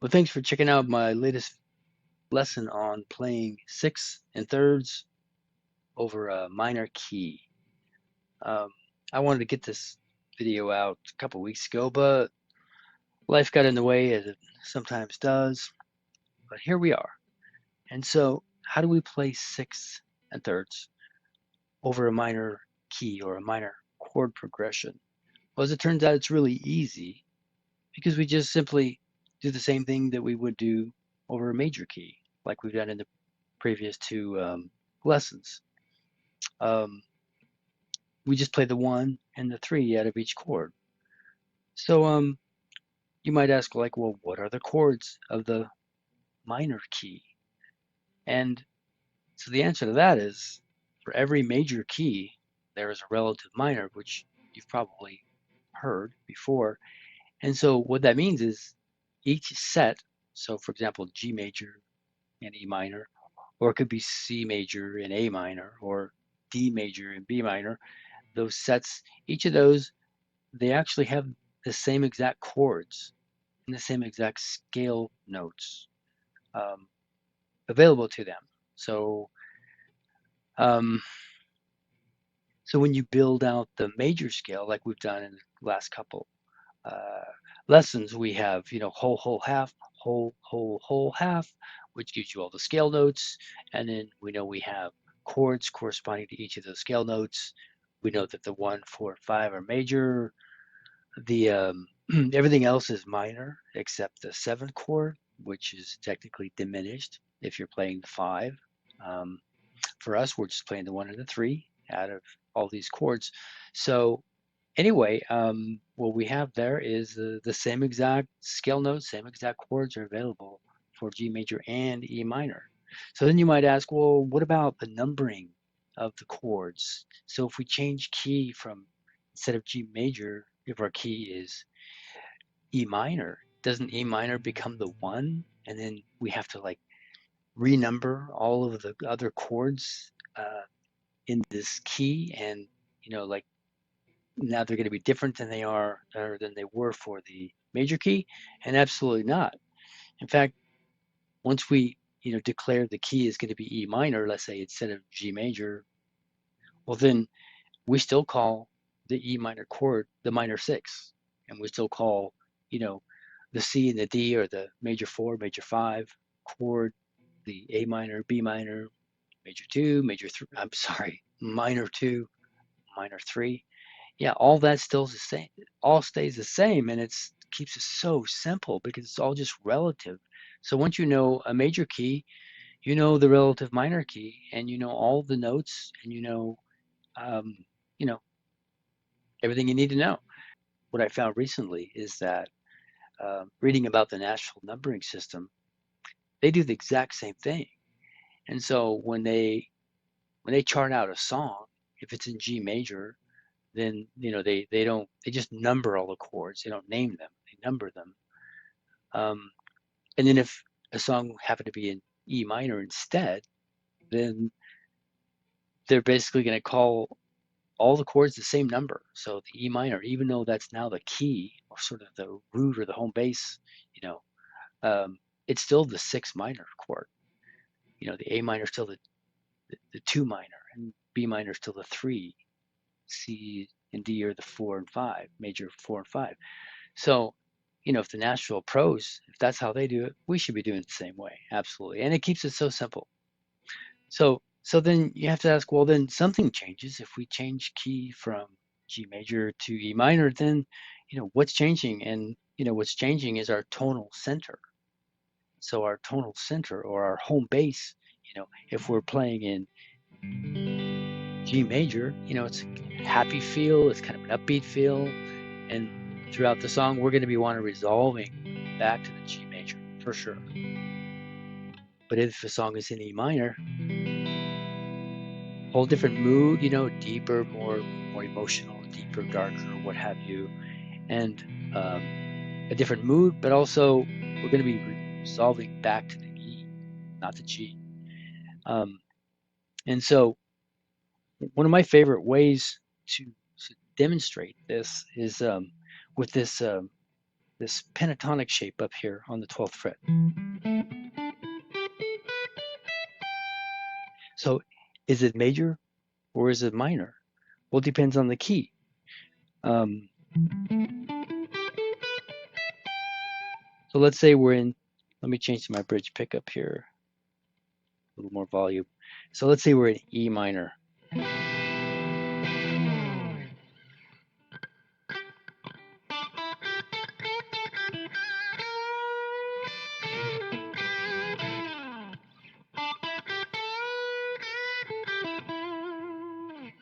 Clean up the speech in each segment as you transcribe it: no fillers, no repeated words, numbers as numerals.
Well, thanks for checking out my latest lesson on playing sixths and thirds over a minor key. Um, I wanted to get this video out a couple weeks ago, but life got in the way as it sometimes does. But here we are. And so, how do we play sixths and thirds over a minor key or a minor chord progression? Well, as it turns out, it's really easy because we just simply do the same thing that we would do over a major key, like we've done in the previous two lessons. Um, we just play the one and the three out of each chord. So you might ask, like, well, what are the chords of the minor key? And so the answer to that is for every major key, there is a relative minor, which you've probably heard before. And so what that means is each set, so for example, G major and E minor, or it could be C major and A minor, or D major and B minor, those sets, each of those, they actually have the same exact chords and the same exact scale notes um, available to them. So, um, so when you build out the major scale, like we've done in the last couple uh, lessons, we have whole, whole, half, whole, whole, whole, half, which gives you all the scale notes, and then we know we have chords corresponding to each of those scale notes. We know that the 1, 4, 5 are major. The everything else is minor except the seventh chord, which is technically diminished if you're playing the five. Um, for us, we're just playing the one and the three out of all these chords. So anyway, what we have there is the same exact scale notes, same exact chords are available for G major and E minor. So then you might ask, well, what about the numbering of the chords? So if we change key from instead of G major, if our key is E minor, doesn't E minor become the one? And then we have to like renumber all of the other chords in this key, and like now they're going to be different than they are or than they were for the major key, and absolutely not. In fact, once we declare the key is going to be E minor, let's say instead of G major, well then we still call the E minor chord the minor six, and we still call you know the C and the D or the major four, major five chord the A minor, B minor, major two, major three. I'm sorry, minor two, minor three. Yeah, all that still the same. All stays the same, and it's keeps it so simple because it's all just relative. So once you know a major key, you know the relative minor key, and you know all the notes, and um, you know everything you need to know. What I found recently is that reading about the Nashville numbering system, they do the exact same thing. And so when they chart out a song, if it's in G major, then they just number all the chords. They don't name them. They number them. Um, and then if a song happened to be in E minor instead, then they're basically going to call all the chords the same number. So the E minor, even though that's now the key or sort of the root or the home base, you know, um, it's still the six minor chord. The A minor is still the two minor, and B minor is still the three. C and D are the four and five, major four and five. So, if the Nashville pros, if that's how they do it, we should be doing it the same way. Absolutely. And it keeps it so simple. So then you have to ask, well, then something changes. If we change key from G major to E minor, then, what's changing? And, what's changing is our tonal center. So our tonal center or our home base, if we're playing in G major, it's a happy feel, it's kind of an upbeat feel. And throughout the song, we're going to be wanting resolving back to the G major for sure. But if the song is in E minor, whole different mood, deeper, more emotional, deeper, darker, what have you, and a different mood, but also we're going to be resolving back to the E, not the G. Um, and so one of my favorite ways to demonstrate this is with this. this pentatonic shape up here on the 12th fret. So is it major or is it minor? Well, it depends on the key. So let's say we're in, let me change my bridge pickup here, a little more volume. So let's say we're in E minor.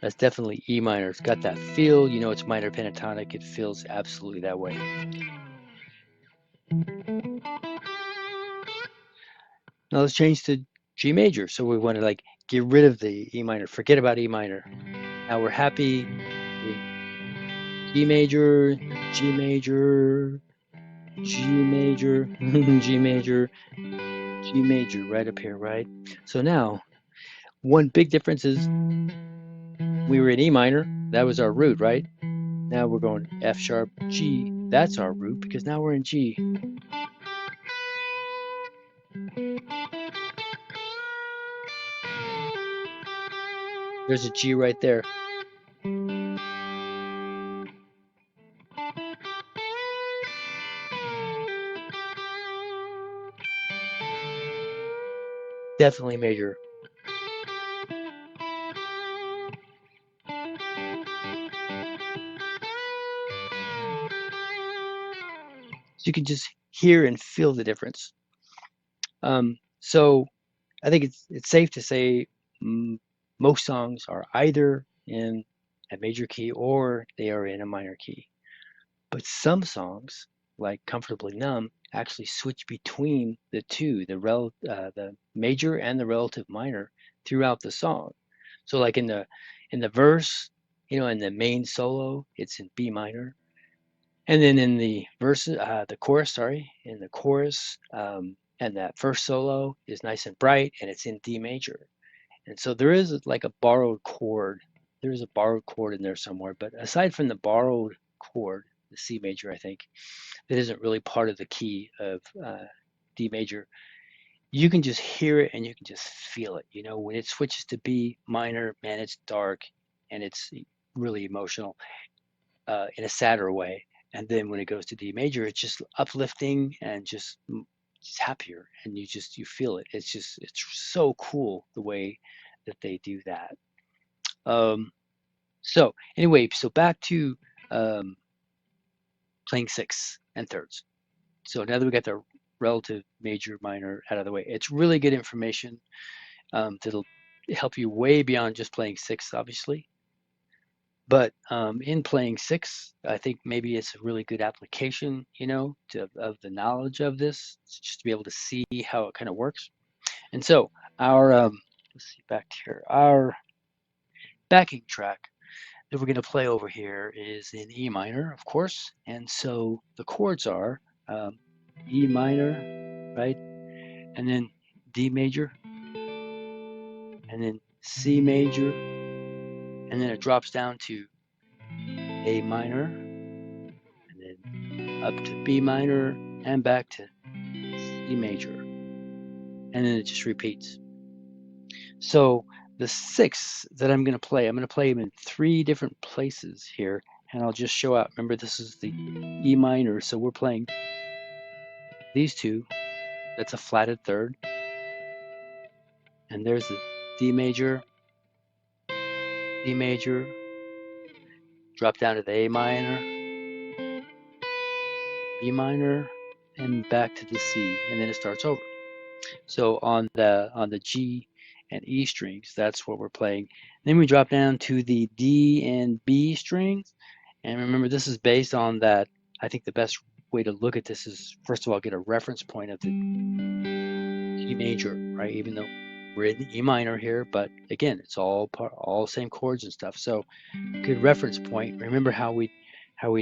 That's definitely E minor. It's got that feel, you know, it's minor pentatonic. It feels absolutely that way. Now let's change to G major. So we want to like get rid of the E minor, forget about E minor. Now we're happy in G major, G major, G major, G major, G major, right up here, right? So now, one big difference is we were in E minor, that was our root, right? Now we're going F sharp, G, that's our root because now we're in G. There's a G right there. Definitely major. So you can just hear and feel the difference. So I think it's safe to say most songs are either in a major key or they are in a minor key. But some songs, like Comfortably Numb, actually switch between the two, the major and the relative minor throughout the song. So like in the verse, you know, in the main solo, it's in B minor. And then in the the chorus, sorry, in the chorus, and that first solo is nice and bright and it's in D major. And so there is like a borrowed chord. There's a borrowed chord in there somewhere. But aside from the borrowed chord, the C major, I think, that isn't really part of the key of D major, you can just hear it and you can just feel it. You know, when it switches to B minor, man, it's dark and it's really emotional in a sadder way. And then when it goes to D major, it's just uplifting and just happier, and you feel it. It's so cool the way that they do that. So anyway, so back to um, playing sixths and thirds. So now that we got the relative major minor out of the way, it's really good information that'll help you way beyond just playing sixths, obviously. But in playing six, I think maybe it's a really good application, you know, of the knowledge of this, just to be able to see how it kind of works. And so our, let's see back here, our backing track that we're going to play over here is in E minor, of course. And so the chords are E minor, right? And then D major, and then C major, and then it drops down to A minor, and then up to B minor, and back to C major. And then it just repeats. So the sixths that I'm going to play them in 3 different places here, and I'll just show out. Remember, this is the E minor, so we're playing these two. That's a flatted third. And there's the D major, drop down to the A minor, B minor, and back to the C, and then it starts over. So on the G and E strings, that's what we're playing. Then we drop down to the D and B strings, and remember this is based on that. I think the best way to look at this is first of all get a reference point of the G major, right? Even though we're in E minor here, but again, it's all same chords and stuff. So good reference point. Remember how we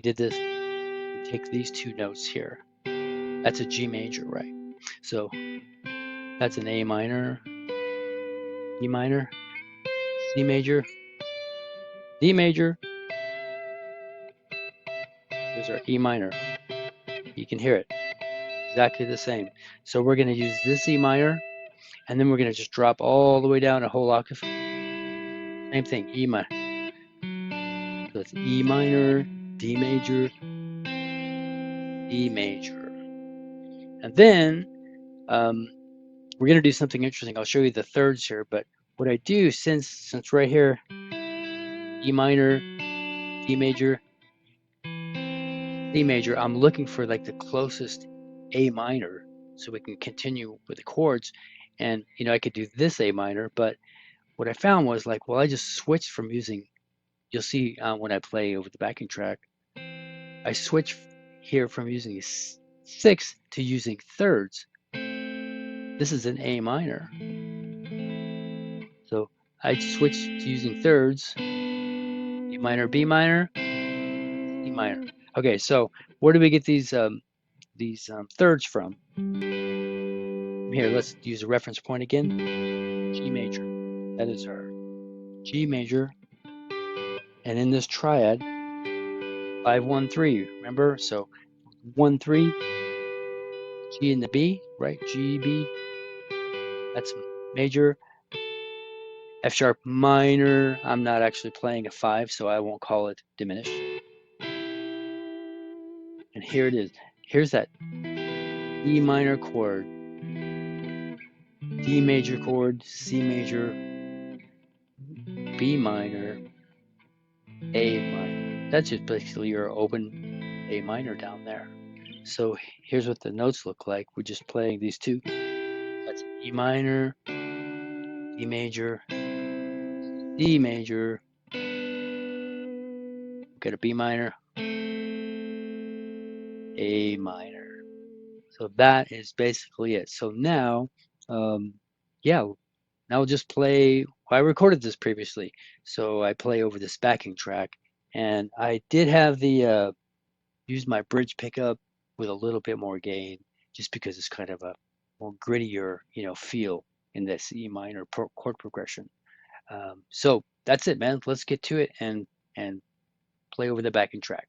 did this? We take these 2 notes here. That's a G major, right? So that's an A minor, E minor, C major, D major. There's our E minor, You can hear it exactly the same. So we're going to use this E minor, and then we're going to just drop all the way down a whole octave. Same thing, E minor. So it's E minor, D major, E major. And then we're going to do something interesting. I'll show you the thirds here, but what I do, since right here, E minor, D major, C major, I'm looking for like the closest A minor so we can continue with the chords. And, you know, I could do this A minor, but what I found was like, well, I just switched from using, you'll see when I play over the backing track, I switch here from using sixth to using thirds. This is an A minor. So I switched to using thirds, A minor, B minor, C minor. Okay, so where do we get these thirds from? Here, let's use a reference point again. G major. That is our G major. And in this triad, 5-1-3. Remember? So 1-3, G and the B, right? G, B. That's major. F sharp minor. I'm not actually playing a 5, so I won't call it diminished. And here it is. Here's that E minor chord, D major chord, C major, B minor, A minor. That's just basically your open A minor down there. So here's what the notes look like. We're just playing these two. That's E minor, D major, D major. Get a B minor, A minor. So that is basically it. So now, yeah, now we'll just play. I recorded this previously, so I play over this backing track, and I did have the use my bridge pickup with a little bit more gain, just because it's kind of a more grittier, you know, feel in this E minor chord progression. So that's it, man. Let's get to it and play over the backing track.